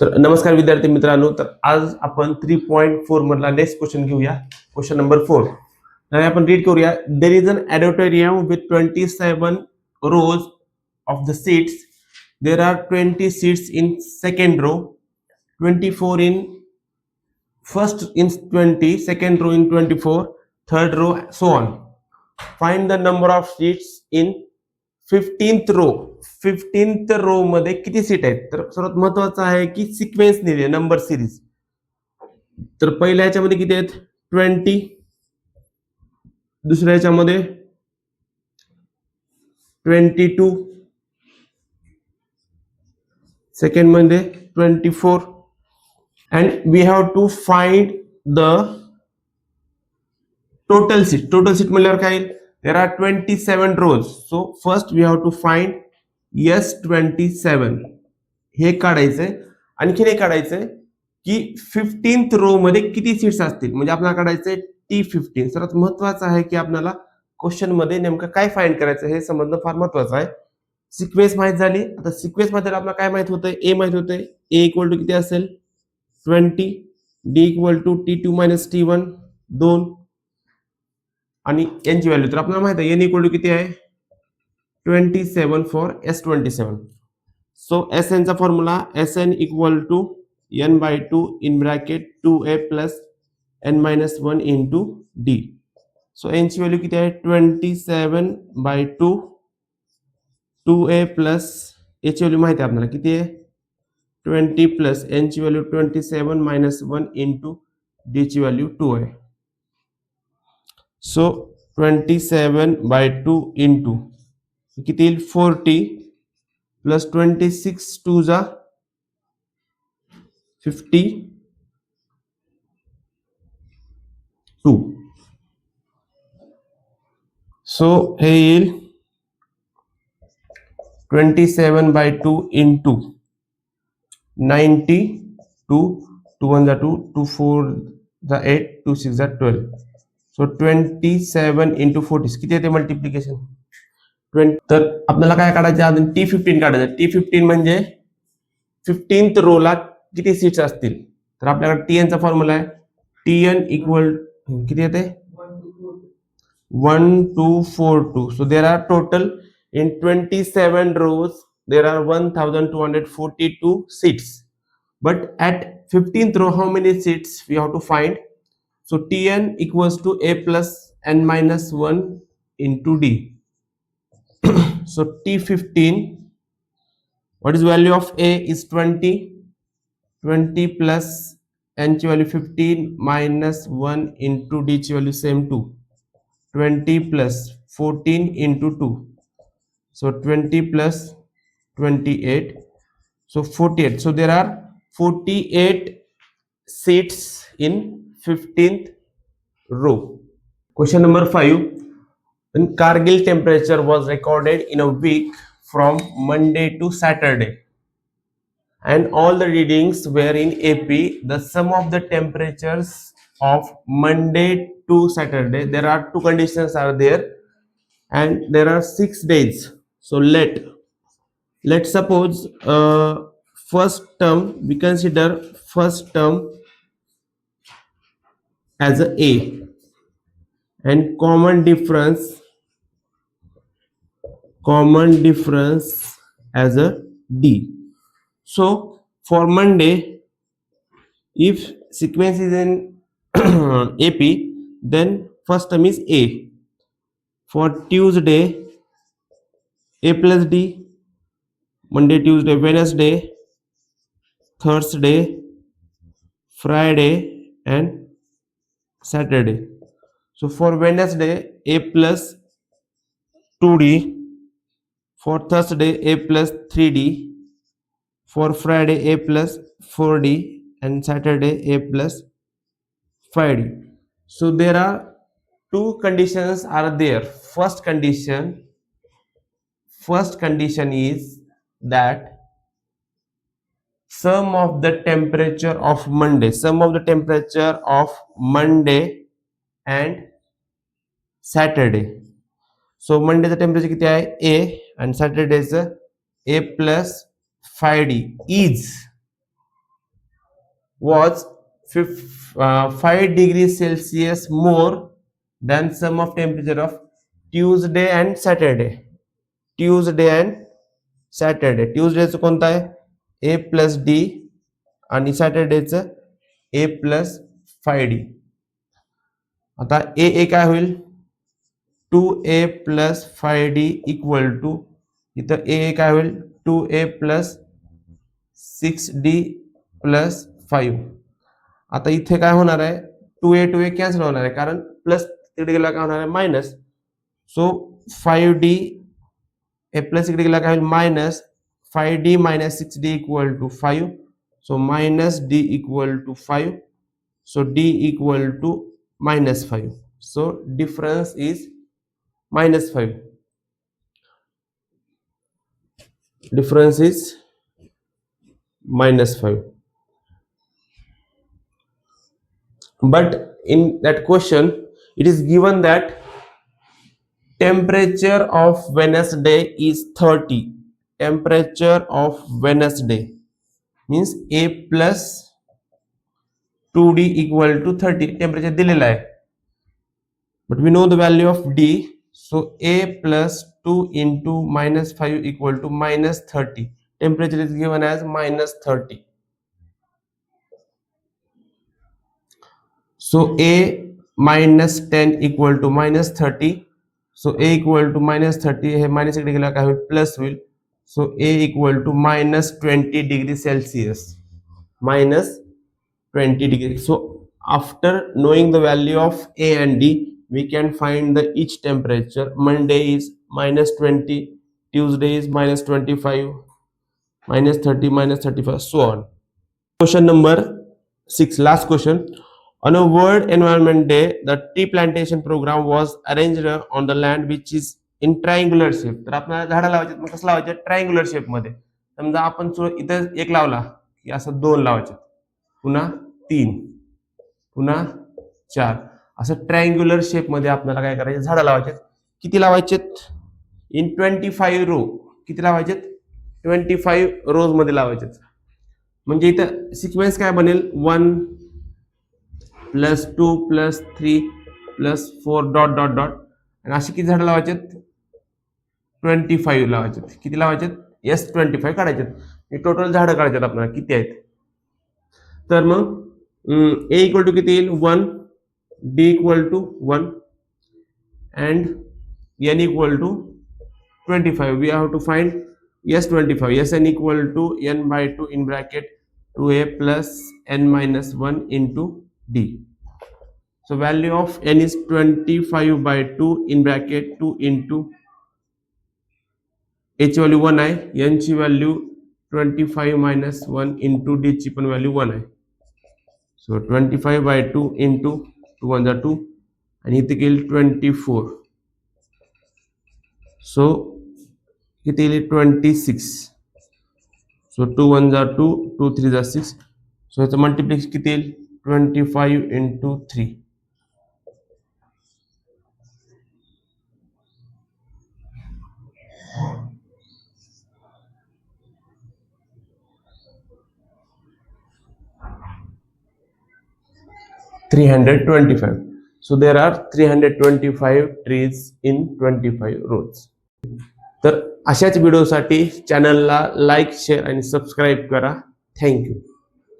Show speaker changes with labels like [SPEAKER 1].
[SPEAKER 1] तर नमस्कार विद्यार्थी मित्रांनो. तर आज आपण 3.4 मधला नेक्स्ट क्वेश्चन घेऊया. Question number 4. तर आपण रीड करूया. There is an auditorium with 27 rows of the seats. There are 20 seats in second row, 24 in first in 20, second row in 24, third row, so on. Find the number of seats in 15th row. 15th row मध्ये किती seat आहेत? तर सर्वात महत्वाचं आहे की sequence दिली number series. तर पहिल्या याच्यामध्ये किती आहेत? 20. दुसऱ्या याच्यामध्ये 22. सेकंड मध्ये 24. And we have to find the total seat. Total seat म्हणल्यावर काय येईल? There are 27 rows. So first we have to find S27. हे काढायचंय. आणखीन हे काढायचंय की 15th रो मध्ये किती सीट्स असतील, म्हणजे आपल्याला काढायचंय T15. सर्वात महत्वाचं आहे की आपल्याला क्वेश्चन मध्ये नेमकं काय फाइंड करायचं हे समजणं फार महत्वाचं आहे. सिक्वेन्स माहित झाली. आता सिक्वेन्स मध्ये आपल्याला काय माहित होतंय? ए माहित होतंय. ए इक्वल टू किती असेल? 20. D equal to T2 minus T1 2. आणि एनची व्हॅल्यू तर आपल्याला माहित आहे एन इक्वल टू किती आहे? 27 फॉर S27. सो Sn चा formula Sn equal to n by 2 in bracket 2a plus n minus 1 into d. So n ची व्हॅल्यू किती आहे? 27 by 2 2a plus a ची व्हॅल्यू माहिती आहे आपल्याला किती आहे? 20 प्लस n ची व्हॅल्यू 27 minus 1 into d ची व्हॅल्यू 2 आहे. सो 27 by 2 into किती येईल? 40 प्लस 26 2 जा 52. सो हे येईल 27 by 2 into 90. 2 2 1 जा 2 2 4 जा 8 2 6 जा 12. सो 27 into 40 किती येते मल्टिप्लिकेशन? 20. तर आपल्याला काय काढायचं? अजून T15 काढायचं. T15 म्हणजे 15th रो ला किती सीट्स असतील. तर आपल्याकडे Tn चा फॉर्म्युला आहे. Tn इक्वल किती येते? 1242. So there are total in 27 rows there are 1242 seats. But at 15th row how many seats we have to find? So Tn equals to a plus n minus 1 into d. So T15, what is value of a is 20. 20 plus n ची value 15 minus 1 into d ची value same 2. 20 plus 14 into 2. So 20 plus 28. So 48. So there are 48 seats in 15th row. Question number 5. When Kargil temperature was recorded in a week from Monday to Saturday, and all the readings were in AP, the sum of the temperatures of Monday to Saturday, there are two conditions are there, and there are 6 days. So let's suppose first term, we consider first term as a and common difference as a d. So for Monday, if sequence is in AP, then first term is a. For Tuesday, a plus d. Monday, Tuesday, Wednesday, Thursday, Friday, and Saturday. So for Wednesday, a plus 2d. For Thursday, a plus 3d. For Friday, a plus 4d. And Saturday, a plus 5d. So there are two conditions are there. First condition is that sum of the temperature of Monday and Saturday. So Mondayचं temperature किती आहे? A. आणि सॅटर्डेचं a plus 5d is was 5 degrees Celsius more than sum of temperature of Tuesday and Saturday. Tuesday and Saturday. ट्यूजडेचं कोणतं आहे? A plus D आणि सॅटर्डेचं A plus 5D. आता A काय होईल? 2A plus 5D equal to इथं A काय होईल? 2A plus 6D plus 5. आता इथे काय होणार आहे? 2A कॅन्सल होणार आहे कारण प्लस तिकडे गेला काय होणार आहे? मायनस. सो 5D ए प्लस इकडे गेला काय होईल? Minus 5D minus 6D equal to 5. So minus D equal to 5. So D equal to minus 5. So difference is minus 5. Difference is minus 5. But in that question, it is given that temperature of Wednesday is 30. Temperature of Wednesday means A plus 2D equal to 30. Temperature दिलेला आहे. But we know the value of D. So A plus 2 into minus 5 equal to minus 30. Temperature is given as minus 30. So A minus 10 equal to minus 30. So A equal to minus 30 hey minus इकडे गेला काय होईल? Plus होईल. So A equal to minus 20 degrees Celsius. Minus 20 degrees. So after knowing the value of A and D, we can find the each temperature. Monday is minus 20, Tuesday is minus 25, minus 30, minus 35, so on. Question number 6, last question. On a World Environment Day, the tree plantation program was arranged on the land which is in triangular shape. तर आपल्याला झाडं लावायचे, मग कसं लावायचे? Triangular shape मध्ये. समजा आपण इथं एक लावला की असं 2 लावायचे, पुन्हा 3, पुन्हा 4, असं ट्रायंग्युलर शेप मध्ये आपल्याला काय करायचे? झाडं लावायचे. किती लावायचेत? इन 25 रो. किती लावायचेत? 25 रोज मध्ये लावायचे. म्हणजे इथं सिक्वेन्स काय बनेल? 1 plus 2 plus 3 plus 4 dot dot dot. आणि अशी किती झाडं लावायचेत? 25 लावायचेत. किती लावायचेत? यस 25 काढायचेत. हे टोटल झाडं काढायचेत आपल्याला. किती आहेत? तर मग A इक्वल टू किती येईल? 1, D equal to 1 and N equal to 25. We have to find S 25. Sn equal to N by 2 in bracket 2A plus N minus 1 into D. So value of N is 25 by 2 in bracket 2 into H value 1 आहे, N ची value 25 minus 1 into D ची पण value 1 आहे. So 25 by 2 into 2 1 2 आणि इथे येईल 24. So किती येईल? 26. So 2 1 2 2 3 6. So याचं मल्टिप्लिकेशन किती येईल? 25 into 3. $325. So there are 325 trees in 25 rows. तर अशाच व्हिडिओसाठी चॅनलला लाईक, शेअर आणि सबस्क्राईब करा. थँक्यू.